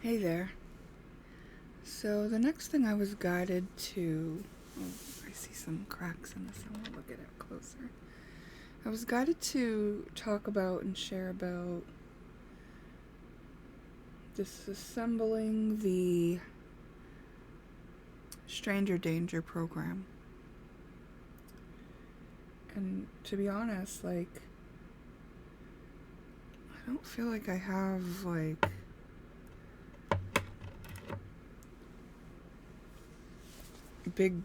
Hey there. So the next thing I was guided to, oh, I see some cracks in this. I want to look at it closer. I was guided to talk about and share about disassembling the Stranger Danger program. And to be honest, I don't feel like I have big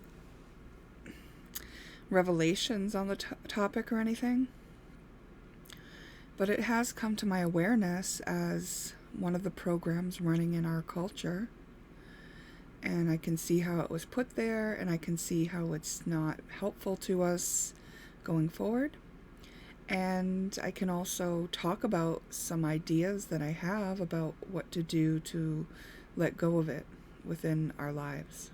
revelations on the topic or anything. But it has come to my awareness as one of the programs running in our culture. And I can see how it was put there, and I can see how it's not helpful to us going forward. And I can also talk about some ideas that I have about what to do to let go of it within our lives.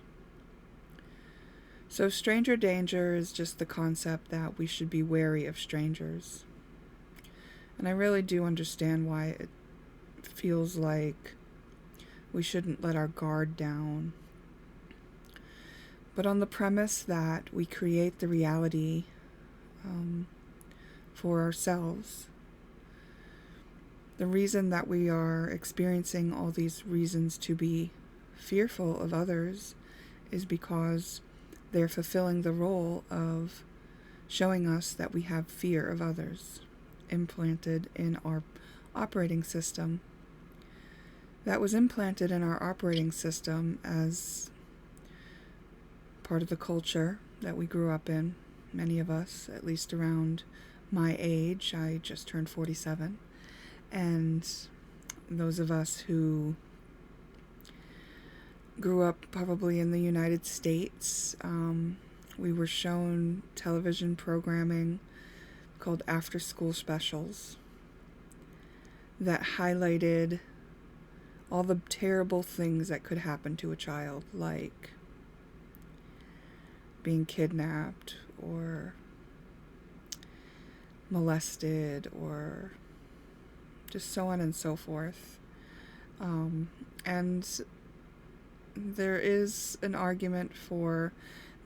So stranger danger is just the concept that we should be wary of strangers. And I really do understand why it feels like we shouldn't let our guard down. But on the premise that we create the reality for ourselves. The reason that we are experiencing all these reasons to be fearful of others is because they're fulfilling the role of showing us that we have fear of others implanted in our operating system. That was implanted in our operating system as part of the culture that we grew up in, many of us, at least around my age. I just turned 47. And those of us who grew up probably in the United States, we were shown television programming called after school specials that highlighted all the terrible things that could happen to a child, like being kidnapped or molested or just so on and so forth. And there is an argument for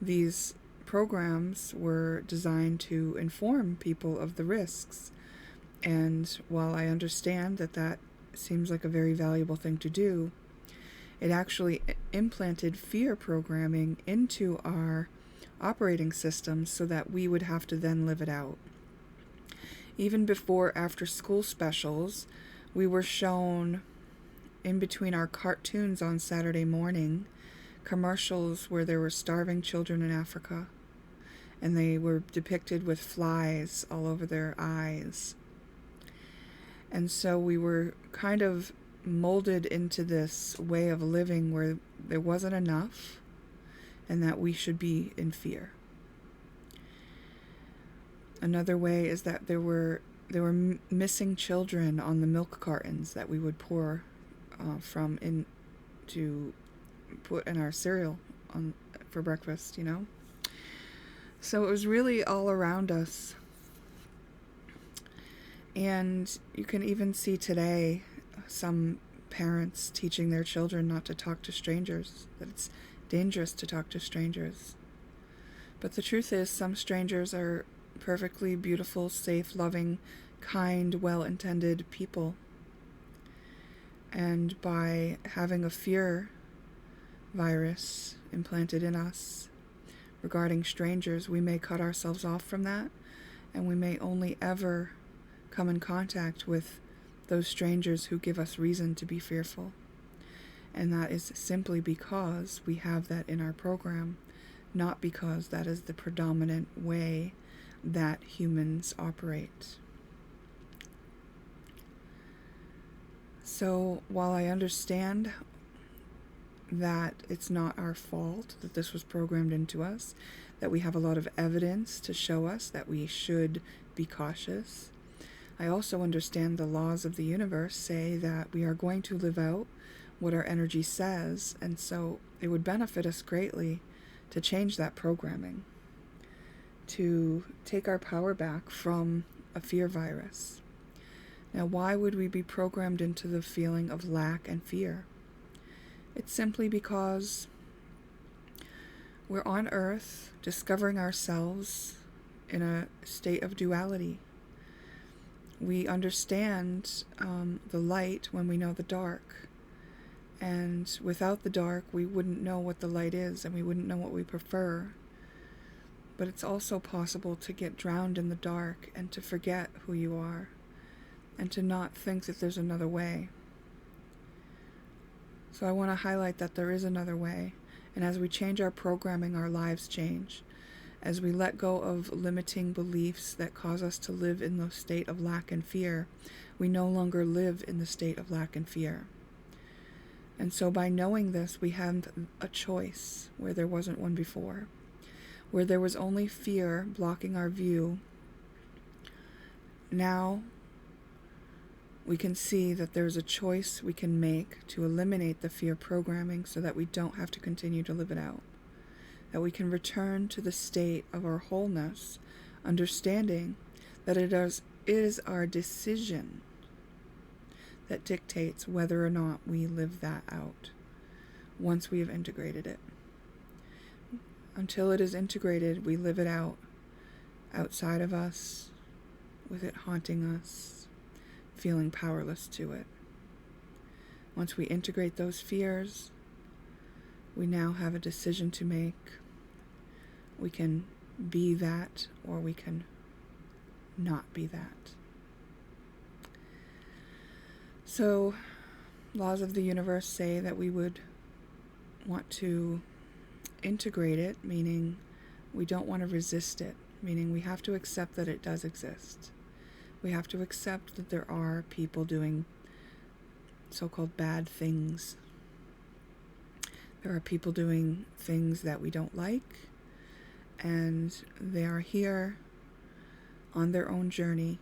these programs were designed to inform people of the risks. And while I understand that that seems like a very valuable thing to do, it actually implanted fear programming into our operating system so that we would have to then live it out. Even before after school specials, we were shown in between our cartoons on Saturday morning commercials where there were starving children in Africa, and they were depicted with flies all over their eyes. And so we were kind of molded into this way of living where there wasn't enough and that we should be in fear. Another way is that there were missing children on the milk cartons that we would pour from in to put in our cereal for breakfast, So it was really all around us. And you can even see today some parents teaching their children not to talk to strangers, that it's dangerous to talk to strangers. But the truth is, some strangers are perfectly beautiful, safe, loving, kind, well-intended people. And by having a fear virus implanted in us regarding strangers, we may cut ourselves off from that, and we may only ever come in contact with those strangers who give us reason to be fearful. And that is simply because we have that in our program, not because that is the predominant way that humans operate. So while I understand that it's not our fault that this was programmed into us, that we have a lot of evidence to show us that we should be cautious, I also understand the laws of the universe say that we are going to live out what our energy says, and so it would benefit us greatly to change that programming, to take our power back from a fear virus. Now, why would we be programmed into the feeling of lack and fear? It's simply because we're on Earth discovering ourselves in a state of duality. We understand the light when we know the dark. And without the dark, we wouldn't know what the light is, and we wouldn't know what we prefer. But it's also possible to get drowned in the dark and to forget who you are, and to not think that there's another way. So I want to highlight that there is another way. And as we change our programming, our lives change. As we let go of limiting beliefs that cause us to live in the state of lack and fear, we no longer live in the state of lack and fear. And so by knowing this, we have a choice where there wasn't one before. Where there was only fear blocking our view, now we can see that there's a choice we can make to eliminate the fear programming so that we don't have to continue to live it out. That we can return to the state of our wholeness, understanding that it is our decision that dictates whether or not we live that out once we have integrated it. Until it is integrated, we live it out outside of us, with it haunting us, feeling powerless to it. Once we integrate those fears, we now have a decision to make. We can be that, or we can not be that. So, laws of the universe say that we would want to integrate it, meaning we don't want to resist it, meaning we have to accept that it does exist. We have to accept that there are people doing so-called bad things. There are people doing things that we don't like, and they are here on their own journey.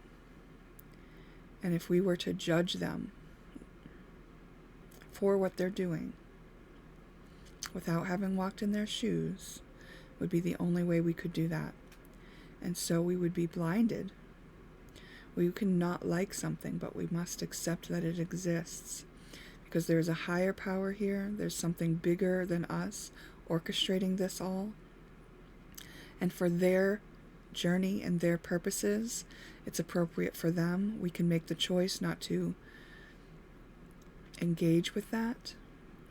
And if we were to judge them for what they're doing, without having walked in their shoes, would be the only way we could do that. And so we would be blinded. We can not like something, but we must accept that it exists. Because there's a higher power here. There's something bigger than us orchestrating this all. And for their journey and their purposes, it's appropriate for them. We can make the choice not to engage with that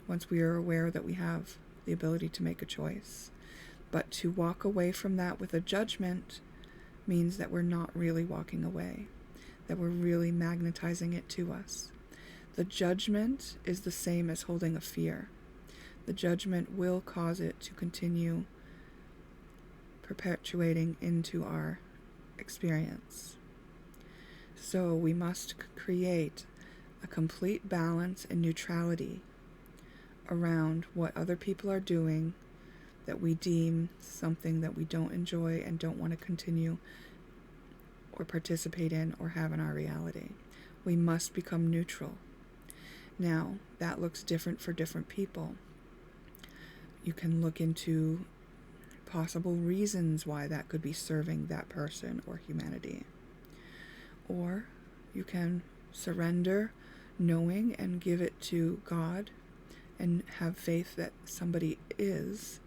once we are aware that we have the ability to make a choice. But to walk away from that with a judgment means that we're not really walking away, that we're really magnetizing it to us. The judgment is the same as holding a fear. The judgment will cause it to continue perpetuating into our experience. So we must create a complete balance and neutrality around what other people are doing that we deem something that we don't enjoy and don't want to continue or participate in or have in our reality. We must become neutral. Now, that looks different for different people. You can look into possible reasons why that could be serving that person or humanity. Or you can surrender, knowing, and give it to God, and have faith that somebody is,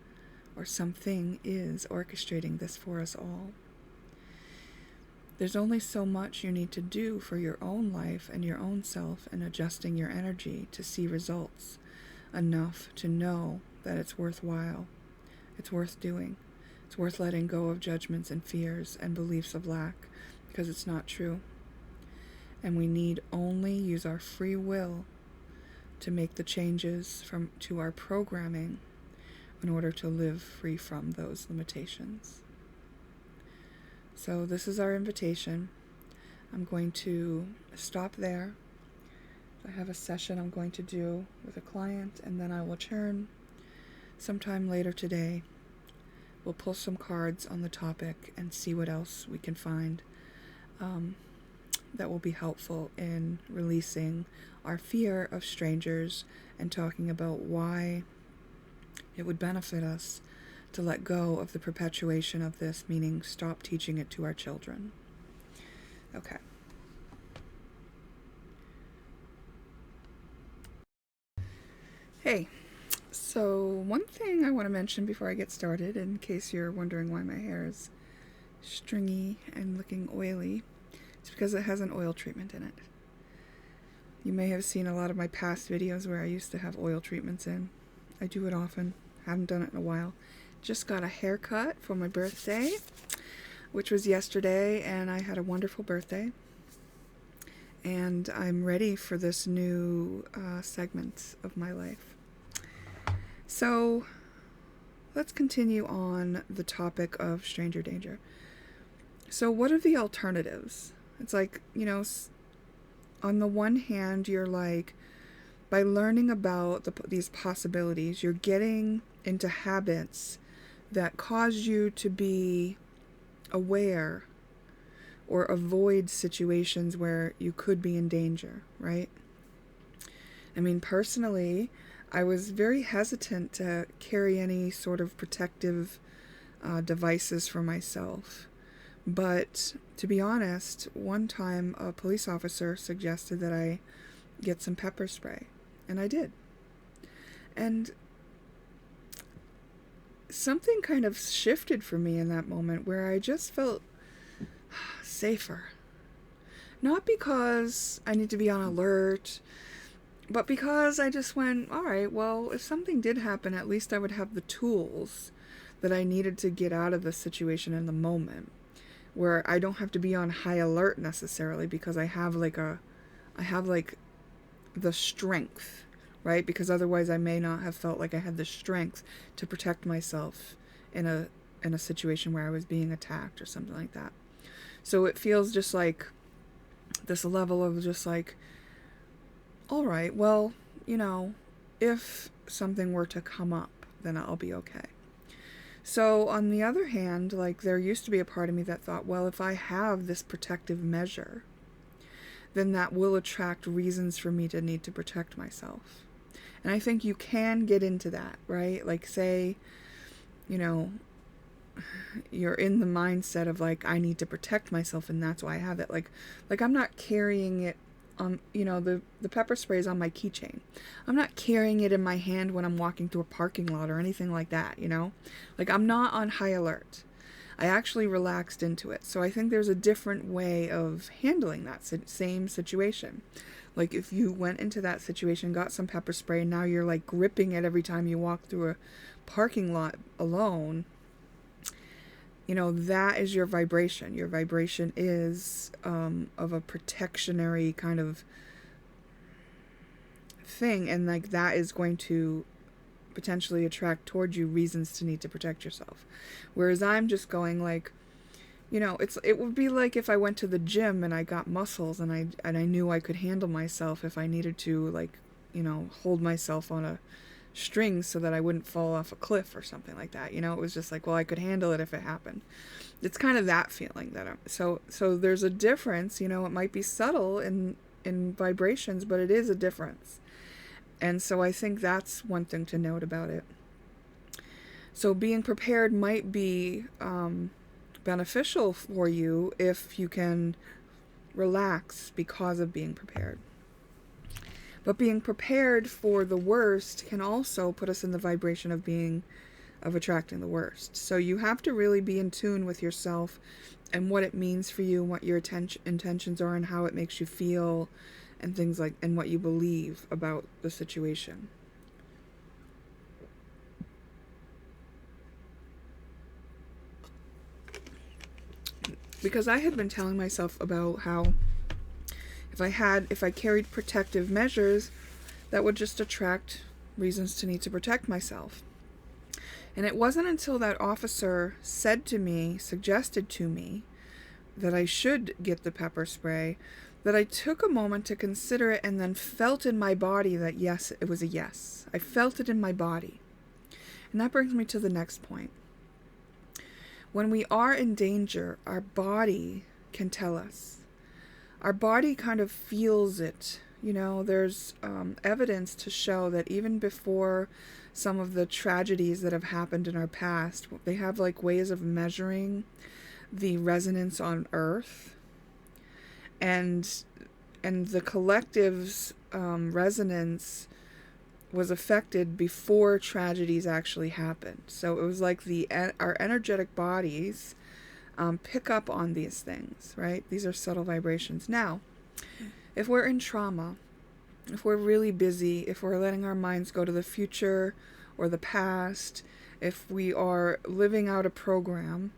or something is, orchestrating this for us all. There's only so much you need to do for your own life and your own self and adjusting your energy to see results enough to know that it's worthwhile. It's worth doing. It's worth letting go of judgments and fears and beliefs of lack, because it's not true. And we need only use our free will to make the changes to our programming in order to live free from those limitations. So this is our invitation. I'm going to stop there. I have a session I'm going to do with a client, and then I will return sometime later today. We'll pull some cards on the topic and see what else we can find that will be helpful in releasing our fear of strangers and talking about why it would benefit us to let go of the perpetuation of this, meaning stop teaching it to our children. Okay. Hey, So, one thing I want to mention before I get started, in case you're wondering why my hair is stringy and looking oily, it's because it has an oil treatment in it. You may have seen a lot of my past videos where I used to have oil treatments in. I do it often. Haven't done it in a while. Just got a haircut for my birthday, which was yesterday, and I had a wonderful birthday. And I'm ready for this new segment of my life. So, let's continue on the topic of stranger danger. So, what are the alternatives? It's like, on the one hand, you're like, by learning about these possibilities, you're getting into habits that cause you to be aware or avoid situations where you could be in danger, right? I mean, personally, I was very hesitant to carry any sort of protective devices for myself. But to be honest, one time a police officer suggested that I get some pepper spray, and I did. And something kind of shifted for me in that moment where I just felt safer. Not because I need to be on alert, but because I just went, all right, well, if something did happen, at least I would have the tools that I needed to get out of the situation in the moment, where I don't have to be on high alert necessarily because I have the strength, right? Because otherwise I may not have felt like I had the strength to protect myself in a situation where I was being attacked or something like that. So it feels just like this level of just like, all right, well, if something were to come up, then I'll be okay. So on the other hand, like, there used to be a part of me that thought, well, if I have this protective measure, then that will attract reasons for me to need to protect myself. And I think you can get into that, right? Like, say, you're in the mindset of like, I need to protect myself and that's why I have it. Like I'm not carrying it on, the pepper spray is on my keychain. I'm not carrying it in my hand when I'm walking through a parking lot or anything like that, Like, I'm not on high alert. I actually relaxed into it. So I think there's a different way of handling that same situation. Like, if you went into that situation, got some pepper spray, and now you're like gripping it every time you walk through a parking lot alone, that is your vibration. Your vibration is of a protectionary kind of thing, and like that is going to potentially attract towards you reasons to need to protect yourself. Whereas I'm just going like, it would be like if I went to the gym and I got muscles and I knew I could handle myself if I needed to, like, hold myself on a string so that I wouldn't fall off a cliff or something like that. It was just like, well, I could handle it if it happened. It's kind of that feeling that so there's a difference. It might be subtle in vibrations, but it is a difference. And so I think that's one thing to note about it. So being prepared might be beneficial for you if you can relax because of being prepared. But being prepared for the worst can also put us in the vibration of attracting the worst. So you have to really be in tune with yourself and what it means for you, and what your intentions are, and how it makes you feel, and things like, and what you believe about the situation. Because I had been telling myself about how if I carried protective measures, that would just attract reasons to need to protect myself. And it wasn't until that officer suggested to me that I should get the pepper spray, that I took a moment to consider it and then felt in my body that yes, it was a yes. I felt it in my body. And that brings me to the next point. When we are in danger, our body can tell us. Our body kind of feels it. There's evidence to show that even before some of the tragedies that have happened in our past, they have like ways of measuring the resonance on Earth. And the collective's resonance was affected before tragedies actually happened. So it was like our energetic bodies pick up on these things, right? These are subtle vibrations. Now, if we're in trauma, if we're really busy, if we're letting our minds go to the future or the past, if we are living out a program,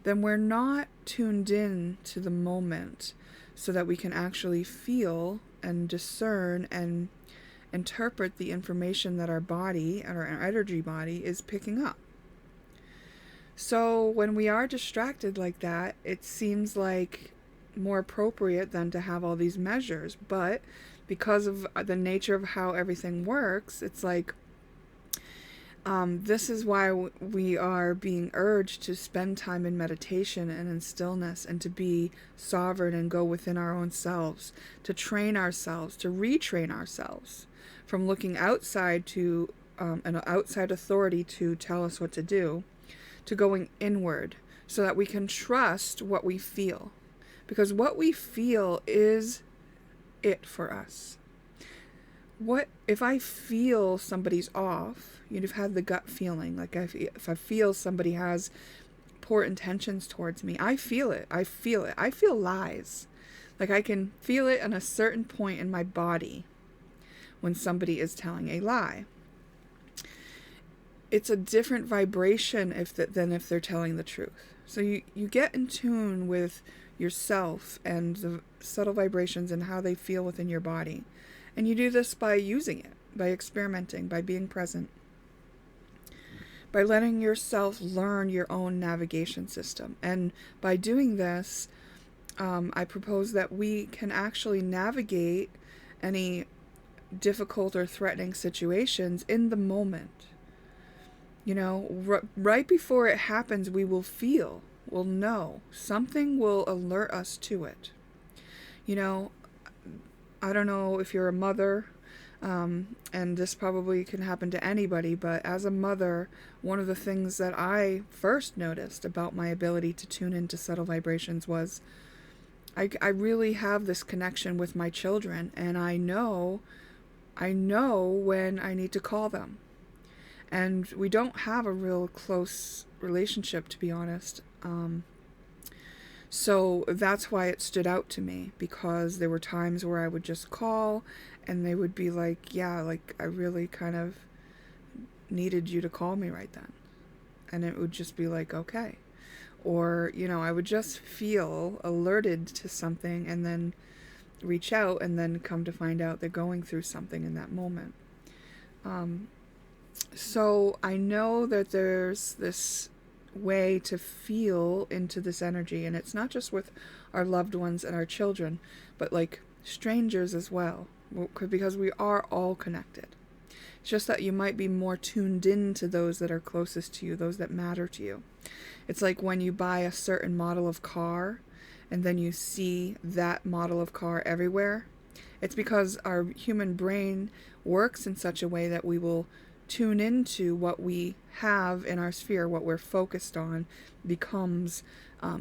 then we're not tuned in to the moment so that we can actually feel and discern and interpret the information that our body and our energy body is picking up. So when we are distracted like that, it seems like more appropriate than to have all these measures. But because of the nature of how everything works, it's like this is why we are being urged to spend time in meditation and in stillness, and to be sovereign and go within our own selves, to train ourselves, to retrain ourselves from looking outside to an outside authority to tell us what to do, to going inward so that we can trust what we feel. Because what we feel is it for us. What if I feel somebody's off? You've had the gut feeling, like if I feel somebody has poor intentions towards me, I feel it. I feel lies. Like I can feel it at a certain point in my body when somebody is telling a lie. It's a different vibration than if they're telling the truth. So you get in tune with yourself and the subtle vibrations and how they feel within your body. And you do this by using it, by experimenting, by being present, by letting yourself learn your own navigation system. And by doing this, I propose that we can actually navigate any difficult or threatening situations in the moment. Right before it happens, we'll know. Something will alert us to it. I don't know if you're a mother, and this probably can happen to anybody, but as a mother, one of the things that I first noticed about my ability to tune into subtle vibrations was I really have this connection with my children, and I know when I need to call them. And we don't have a real close relationship, to be honest. So that's why it stood out to me, because there were times where I would just call and they would be like, yeah, like I really kind of needed you to call me right then. And it would just be like, okay. Or, I would just feel alerted to something and then reach out and then come to find out they're going through something in that moment. So I know that there's this way to feel into this energy, and it's not just with our loved ones and our children, but like strangers as well, because we are all connected. It's just that you might be more tuned in to those that are closest to you, those that matter to you. It's like when you buy a certain model of car and then you see that model of car everywhere. It's because our human brain works in such a way that we will tune into what we have in our sphere, what we're focused on becomes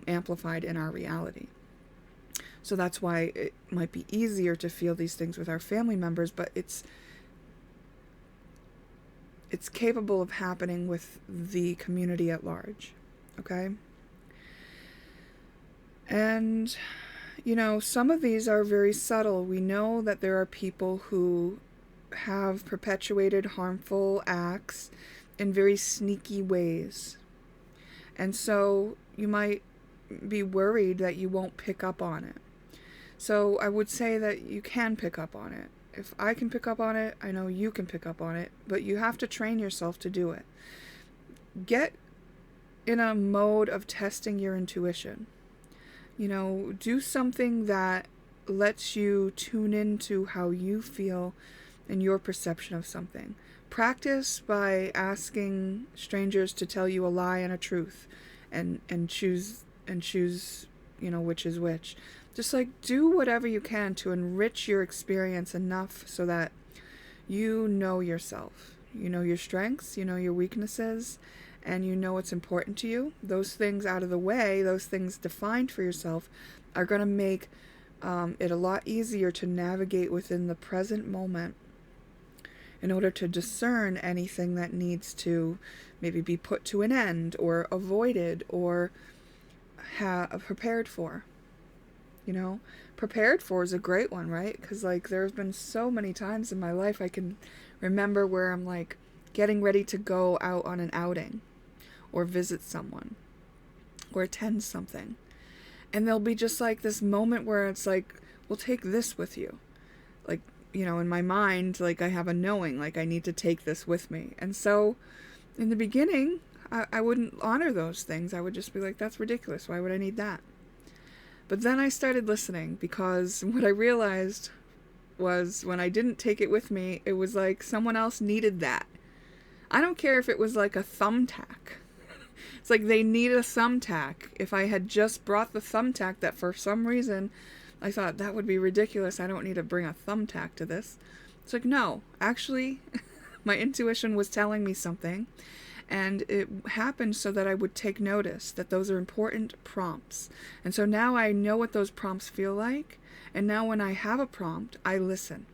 amplified in our reality. So that's why it might be easier to feel these things with our family members, but it's capable of happening with the community at large. Okay? And, some of these are very subtle. We know that there are people who have perpetuated harmful acts in very sneaky ways. And so you might be worried that you won't pick up on it. So I would say that you can pick up on it. If I can pick up on it, I know you can pick up on it, but you have to train yourself to do it. Get in a mode of testing your intuition. Do something that lets you tune into how you feel and your perception of something. Practice by asking strangers to tell you a lie and a truth, and choose which is which. Just like do whatever you can to enrich your experience enough so that you know yourself. You know your strengths, you know your weaknesses, and you know what's important to you. Those things out of the way, those things defined for yourself, are going to make it a lot easier to navigate within the present moment in order to discern anything that needs to maybe be put to an end or avoided or prepared for. You know, prepared for is a great one, right? Because like there's been so many times in my life I can remember where I'm like getting ready to go out on an outing or visit someone or attend something, and there'll be just like this moment where it's like, well, take this with you. Like, you know, in my mind, like I have a knowing, like I need to take this with me. And so in the beginning, I wouldn't honor those things. I would just be like, that's ridiculous. Why would I need that? But then I started listening, because what I realized was when I didn't take it with me, it was like someone else needed that. I don't care if it was like a thumbtack. It's like they need a thumbtack. If I had just brought the thumbtack that for some reason I thought that would be ridiculous, I don't need to bring a thumbtack to this. It's like, no, actually, my intuition was telling me something, and it happened so that I would take notice that those are important prompts. And so now I know what those prompts feel like, and now when I have a prompt, I listen.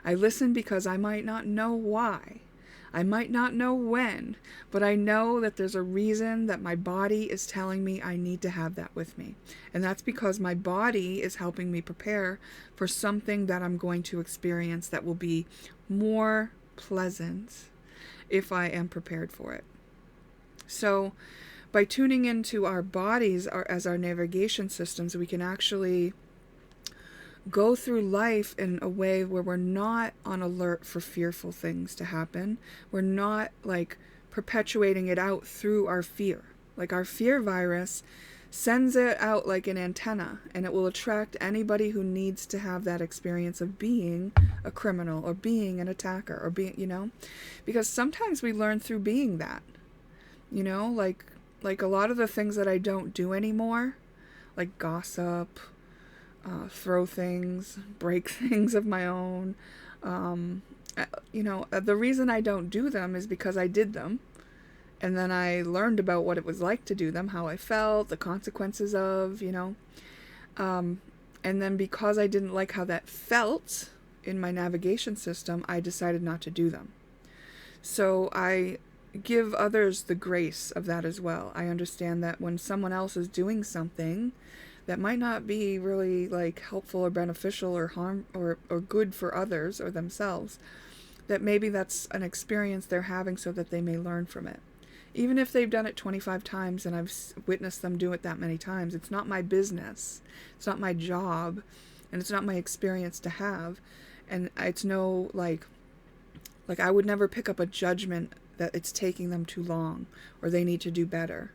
I listen because I might not know why. I might not know when, but I know that there's a reason that my body is telling me I need to have that with me. And that's because my body is helping me prepare for something that I'm going to experience that will be more pleasant if I am prepared for it. So by tuning into our bodies as our navigation systems, we can actually go through life in a way where we're not on alert for fearful things to happen. We're not like perpetuating it out through our fear. Like our fear virus sends it out like an antenna, and it will attract anybody who needs to have that experience of being a criminal or being an attacker or being, you know, because sometimes we learn through being that, you know, like a lot of the things that I don't do anymore, like gossip, throw things, break things of my own. You know, the reason I don't do them is because I did them. And then I learned about what it was like to do them, how I felt, the consequences of, you know. And then because I didn't like how that felt in my navigation system, I decided not to do them. So I give others the grace of that as well. I understand that when someone else is doing something that might not be really like helpful or beneficial or harm or good for others or themselves, that maybe that's an experience they're having so that they may learn from it. Even if they've done it 25 times and I've witnessed them do it that many times, it's not my business, it's not my job, and it's not my experience to have. And it's no like I would never pick up a judgment that it's taking them too long or they need to do better.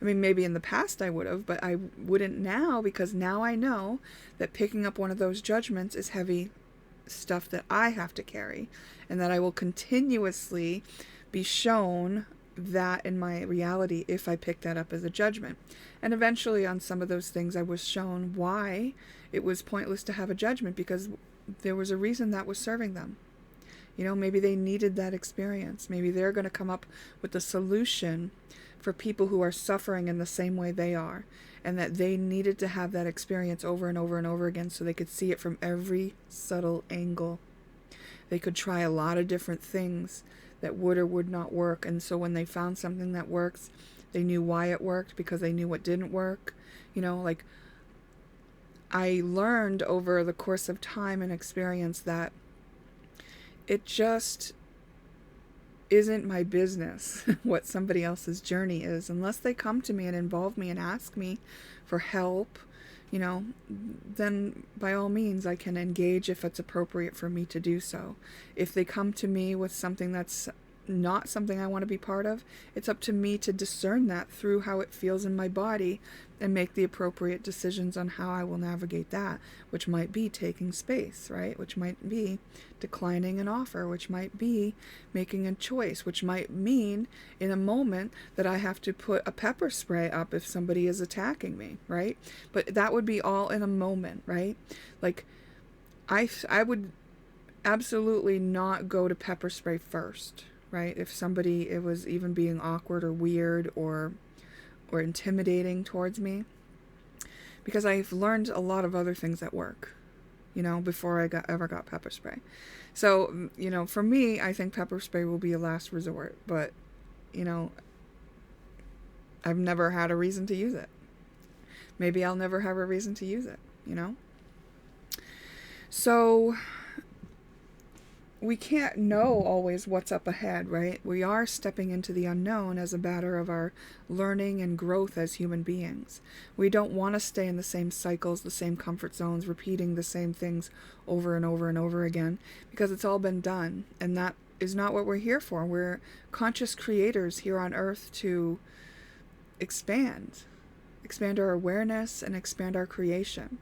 I mean, maybe in the past I would have, but I wouldn't now, because now I know that picking up one of those judgments is heavy stuff that I have to carry, and that I will continuously be shown that in my reality if I pick that up as a judgment. And eventually on some of those things I was shown why it was pointless to have a judgment, because there was a reason that was serving them. You know, maybe they needed that experience. Maybe they're going to come up with the solution for people who are suffering in the same way they are, and that they needed to have that experience over and over and over again so they could see it from every subtle angle. They could try a lot of different things that would or would not work, and so when they found something that works, they knew why it worked because they knew what didn't work. You know, like I learned over the course of time and experience that it just isn't my business what somebody else's journey is, unless they come to me and involve me and ask me for help, you know, then by all means I can engage if it's appropriate for me to do so. If they come to me with something that's not something I want to be part of, it's up to me to discern that through how it feels in my body and make the appropriate decisions on how I will navigate that, which might be taking space, right? Which might be declining an offer, which might be making a choice, which might mean in a moment that I have to put a pepper spray up if somebody is attacking me, right? But that would be all in a moment, right? Like I would absolutely not go to pepper spray first, right? If somebody, it was even being awkward or weird or intimidating towards me, because I've learned a lot of other things that work, you know, before I ever got pepper spray. So, for me, I think pepper spray will be a last resort, but, you know, I've never had a reason to use it. Maybe I'll never have a reason to use it. So, we can't know always what's up ahead, right? We are stepping into the unknown as a matter of our learning and growth as human beings. We don't want to stay in the same cycles, the same comfort zones, repeating the same things over and over and over again, because it's all been done. And that is not what we're here for. We're conscious creators here on earth to expand our awareness and expand our creation.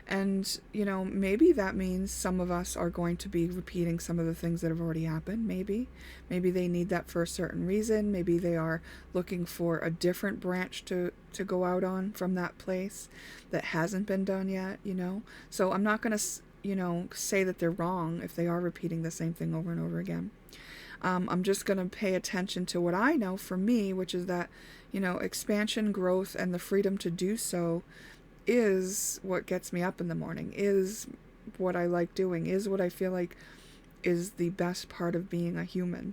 And, maybe that means some of us are going to be repeating some of the things that have already happened. Maybe they need that for a certain reason. Maybe they are looking for a different branch to go out on from that place that hasn't been done yet, So I'm not going to, say that they're wrong if they are repeating the same thing over and over again. I'm just going to pay attention to what I know for me, which is that, expansion, growth, and the freedom to do so is what gets me up in the morning, is what I like doing, is what I feel like is the best part of being a human.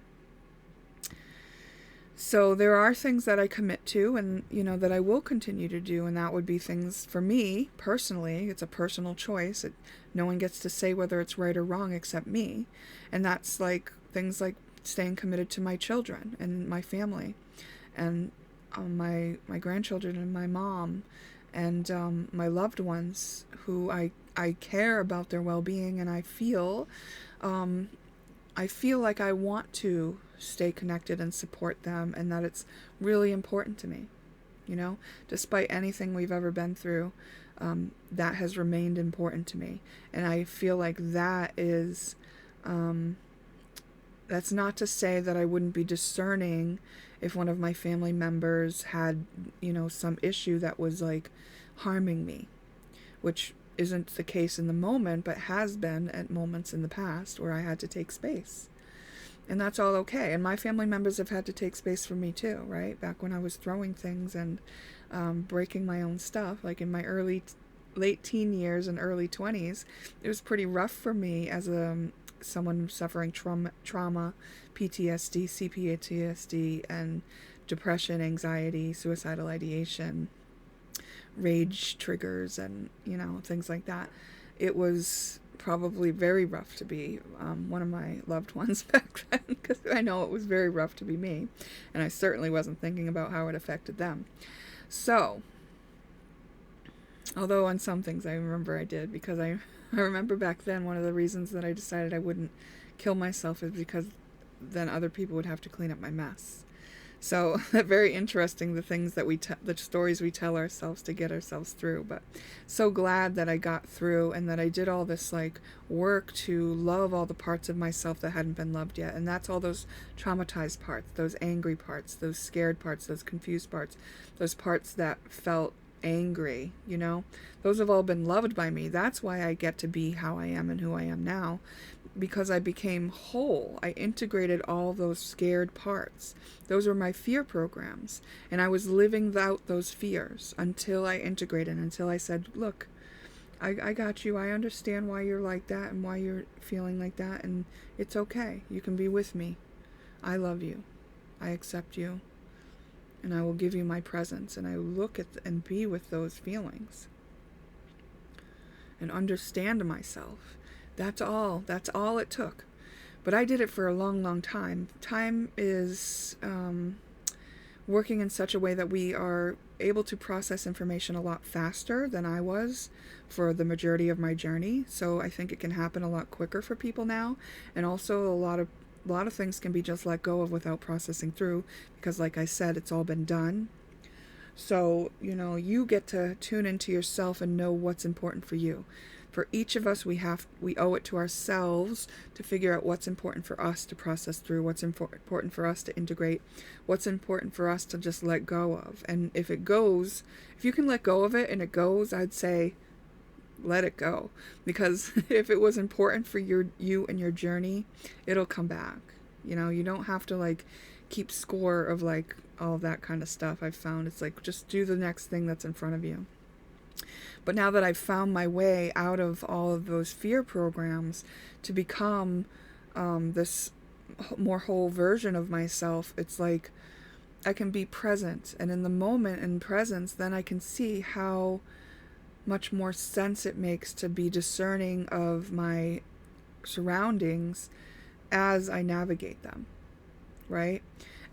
So there are things that I commit to and, that I will continue to do, and that would be things for me personally. It's a personal choice. No one gets to say whether it's right or wrong except me. And that's like things like staying committed to my children and my family and my grandchildren and my mom and my loved ones who I care about their well-being, and I feel like I want to stay connected and support them, and that it's really important to me, despite anything we've ever been through, that has remained important to me. And I feel like that is, that's not to say that I wouldn't be discerning if one of my family members had, some issue that was like harming me, which isn't the case in the moment, but has been at moments in the past where I had to take space. And that's all okay. And my family members have had to take space for me too, right? Back when I was throwing things and breaking my own stuff, like in my late teen years and early 20s, it was pretty rough for me as someone suffering trauma, PTSD, CPTSD, and depression, anxiety, suicidal ideation, rage triggers, and, things like that. It was probably very rough to be one of my loved ones back then, because I know it was very rough to be me, and I certainly wasn't thinking about how it affected them. So, although on some things I remember I did, because I remember back then one of the reasons that I decided I wouldn't kill myself is because then other people would have to clean up my mess. So very interesting, the things that the stories we tell ourselves to get ourselves through. But so glad that I got through and that I did all this work to love all the parts of myself that hadn't been loved yet. And that's all those traumatized parts, those angry parts, those scared parts, those confused parts, those parts that felt angry, those have all been loved by me. That's why I get to be how I am and who I am now, because I became whole. I integrated all those scared parts. Those were my fear programs, and I was living out those fears until I integrated, until I said, look, I got you. I understand why you're like that and why you're feeling like that, and it's okay. You can be with me. I love you. I accept you. And I will give you my presence, and I look at and be with those feelings and understand myself. That's all it took. But I did it for a long, long time. Time is working in such a way that we are able to process information a lot faster than I was for the majority of my journey. So I think it can happen a lot quicker for people now. And also a lot of things can be just let go of without processing through, because like I said, it's all been done. So, you get to tune into yourself and know what's important for you. For each of us, we owe it to ourselves to figure out what's important for us to process through, what's important for us to integrate, what's important for us to just let go of. And if you can let go of it and it goes, I'd say let it go. Because if it was important for you and your journey, it'll come back. You don't have to keep score of all that kind of stuff. I've found it's just do the next thing that's in front of you. But now that I've found my way out of all of those fear programs to become this more whole version of myself, it's like I can be present. And in the moment and presence, then I can see how much more sense it makes to be discerning of my surroundings as I navigate them, right?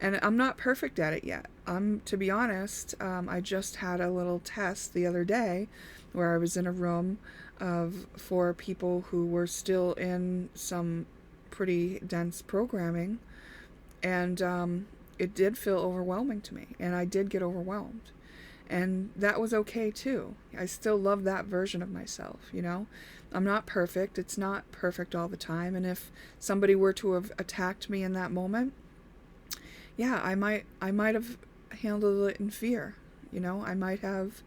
And I'm not perfect at it yet. To be honest, I just had a little test the other day where I was in a room of 4 people who were still in some pretty dense programming, and it did feel overwhelming to me, and I did get overwhelmed. And that was okay too. I still love that version of myself, you know? I'm not perfect. It's not perfect all the time. And if somebody were to have attacked me in that moment, yeah, I might have handled it in fear. You know, it might have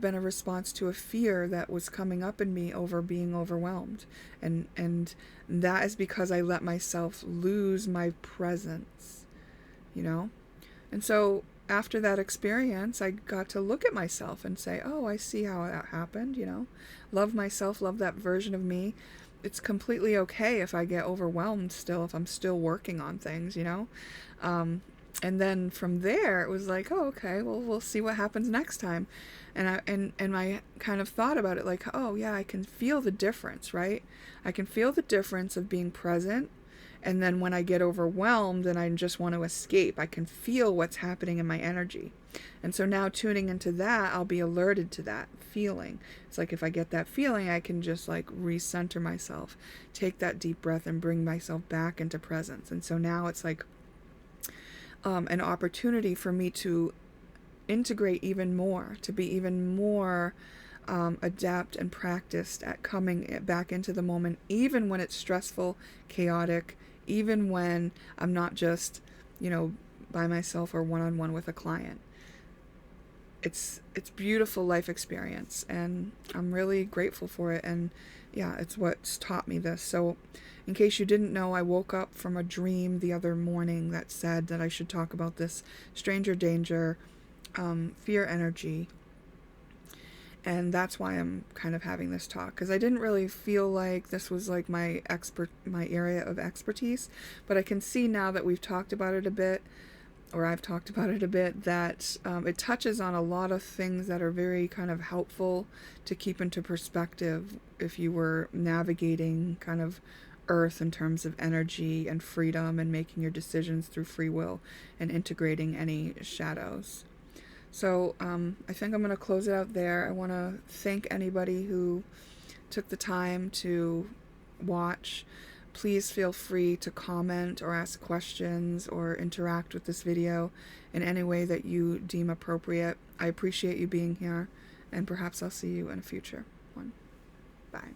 been a response to a fear that was coming up in me over being overwhelmed. And that is because I let myself lose my presence, you know? And so after that experience, I got to look at myself and say, oh, I see how that happened, you know? Love myself, love that version of me. It's completely okay if I get overwhelmed still, if I'm still working on things, you know? And then from there, it was like, oh, okay, well, we'll see what happens next time. And I kind of thought about it like, oh, yeah, I can feel the difference, right? I can feel the difference of being present. And then when I get overwhelmed and I just want to escape, I can feel what's happening in my energy. And so now tuning into that, I'll be alerted to that feeling. It's like if I get that feeling, I can just like recenter myself, take that deep breath and bring myself back into presence. And so now it's like an opportunity for me to integrate even more, to be even more adept and practiced at coming back into the moment, even when it's stressful, chaotic, even when I'm not just, you know, by myself or one-on-one with a client. It's beautiful life experience, and I'm really grateful for it. And yeah, it's what's taught me this. So in case you didn't know, I woke up from a dream the other morning that said that I should talk about this stranger danger, fear energy. And that's why I'm kind of having this talk, because I didn't really feel like this was like my area of expertise, but I can see now that we've talked about it a bit, or I've talked about it a bit, that it touches on a lot of things that are very kind of helpful to keep into perspective if you were navigating kind of Earth in terms of energy and freedom and making your decisions through free will and integrating any shadows. So I think I'm going to close it out there. I want to thank anybody who took the time to watch. Please feel free to comment or ask questions or interact with this video in any way that you deem appropriate. I appreciate you being here, and perhaps I'll see you in a future one. Bye.